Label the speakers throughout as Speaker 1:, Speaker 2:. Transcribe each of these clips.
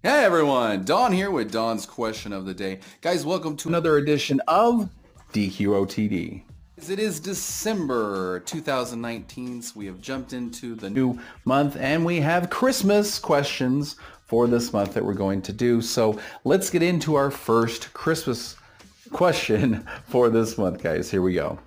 Speaker 1: Hey everyone, Don here with Don's Question of the Day. Guys, welcome to another edition of DQOTD. It is December 2019, so we have jumped into the new month and we have Christmas questions for this month that we're going to do. So let's get into our first Christmas question for this month, guys. Here we go.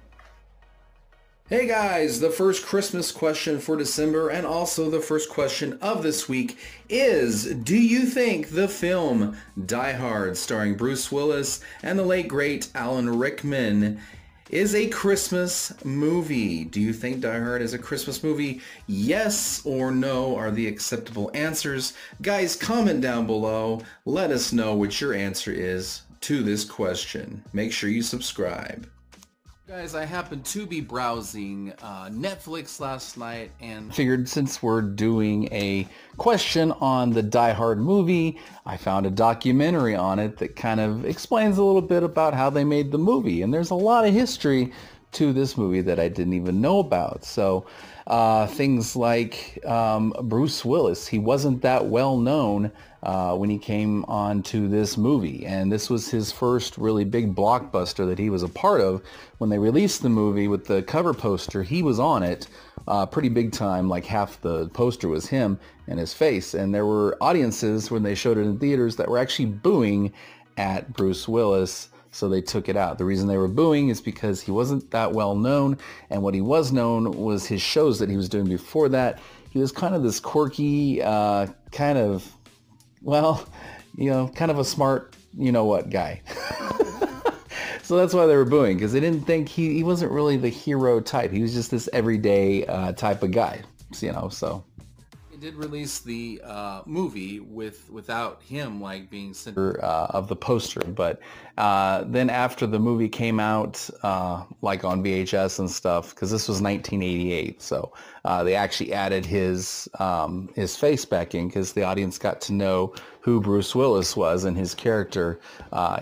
Speaker 1: Hey guys, the first Christmas question for December and also the first question of this week is, do you think the film Die Hard starring Bruce Willis and the late great Alan Rickman is a Christmas movie? Do you think Die Hard is a Christmas movie? Yes or no are the acceptable answers. Guys, comment down below. Let us know what your answer is to this question. Make sure you subscribe. Guys, I happened to be browsing Netflix last night and figured since we're doing a question on the Die Hard movie, I found a documentary on it that kind of explains a little bit about how they made the movie. And there's a lot of history to this movie that I didn't even know about. So things like Bruce Willis, he wasn't that well known when he came on to this movie, and this was his first really big blockbuster that he was a part of. When they released the movie with the cover poster, he was on it pretty big time, like half the poster was him and his face, and there were audiences when they showed it in theaters that were actually booing at Bruce Willis. So they took it out. The reason they were booing is because he wasn't that well known, and what he was known was his shows that he was doing before that. He was kind of this quirky, kind of, well, kind of a smart, you-know-what guy. So that's why they were booing, because they didn't think he wasn't really the hero type. He was just this everyday type of guy, so. They did release the movie without him like being center of the poster, but then after the movie came out like on VHS and stuff, because this was 1988, so they actually added his face back in because the audience got to know who Bruce Willis was and his character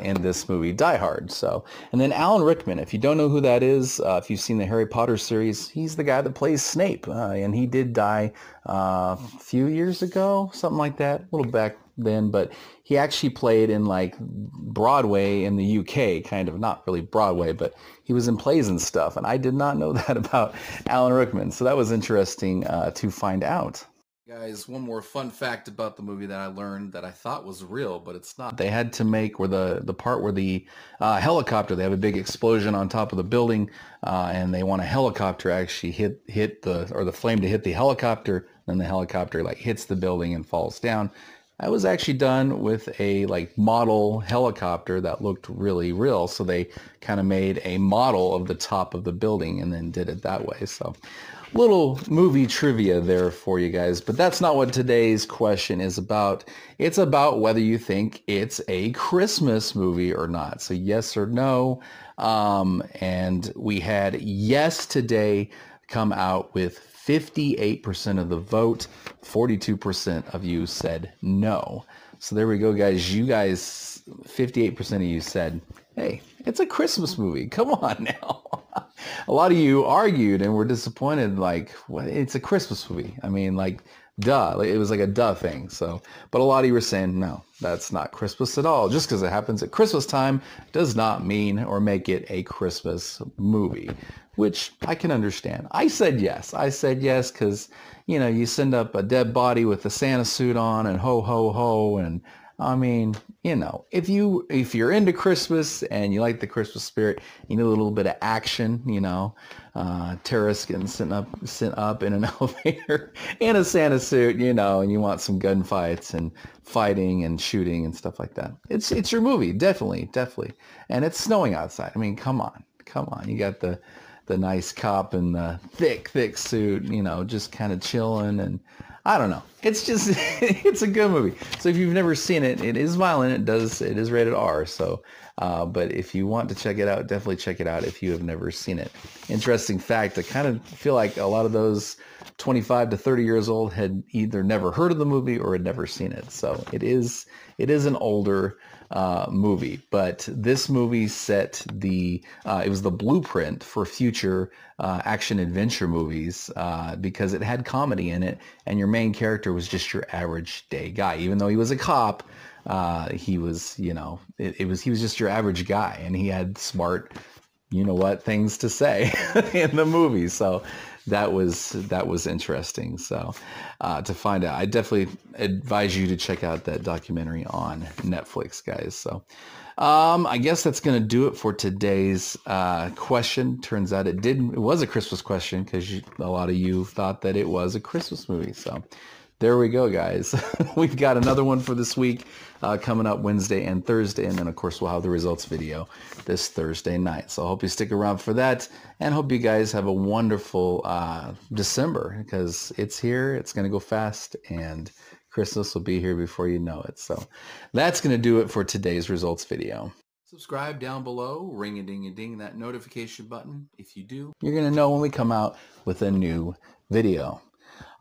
Speaker 1: in this movie Die Hard. So, and then Alan Rickman, if you don't know who that is, if you've seen the Harry Potter series, he's the guy that plays Snape, and he did die a few years ago, something like that, a little back then, but he actually played in like Broadway in the UK, kind of, not really Broadway, but he was in plays and stuff, and I did not know that about Alan Rickman, so that was interesting to find out. Guys, one more fun fact about the movie that I learned that I thought was real, but it's not. They had to make where the part where the helicopter, they have a big explosion on top of the building, and they want a helicopter actually hit the flame to hit the helicopter, then the helicopter like hits the building and falls down. That was actually done with a like model helicopter that looked really real. So they kind of made a model of the top of the building and then did it that way. So little movie trivia there for you guys, but that's not what today's question is about. It's about whether you think it's a Christmas movie or not. So yes or no. And we had yes today come out with 58% of the vote. 42% of you said no. So there we go, guys. You guys, 58% of you said, hey, it's a Christmas movie. Come on now. A lot of you argued and were disappointed, like, what? It's a Christmas movie. I mean, like, duh. Like, it was like a duh thing. So, but a lot of you were saying, no, that's not Christmas at all. Just because it happens at Christmas time does not mean or make it a Christmas movie, which I can understand. I said yes. I said yes because, you send up a dead body with a Santa suit on and ho, ho, ho. And I mean, if you're into Christmas and you like the Christmas spirit, you need a little bit of action, terrorists getting sent up in an elevator in a Santa suit, and you want some gunfights and fighting and shooting and stuff like that. It's your movie, definitely. And it's snowing outside. I mean, come on. You got the nice cop in the thick suit, just kind of chilling, and I don't know. It's just, it's a good movie. So if you've never seen it, it is violent. It is rated R. So But if you want to check it out, definitely check it out if you have never seen it. Interesting fact, I kind of feel like a lot of those 25 to 30 years old had either never heard of the movie or had never seen it. So it is an older movie, but this movie set it was the blueprint for future action adventure movies because it had comedy in it, and your main character was just your average day guy. Even though he was a cop, he was, he was just your average guy, and he had smart, things to say in the movie. So that was interesting. So to find out, I definitely advise you to check out that documentary on Netflix, guys. So I guess that's going to do it for today's question. Turns out it was a Christmas question, because a lot of you thought that it was a Christmas movie. So there we go, guys. We've got another one for this week coming up Wednesday and Thursday. And then, of course, we'll have the results video this Thursday night. So I hope you stick around for that, and hope you guys have a wonderful December, because it's here. It's going to go fast, and Christmas will be here before you know it. So that's going to do it for today's results video. Subscribe down below, ring-a-ding-a-ding, that notification button. If you do, you're going to know when we come out with a new video.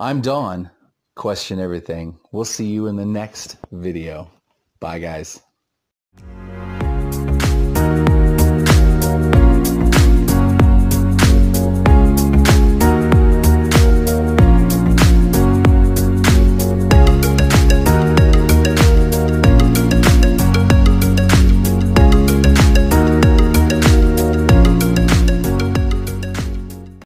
Speaker 1: I'm Don. Question everything. We'll see you in the next video. Bye, guys.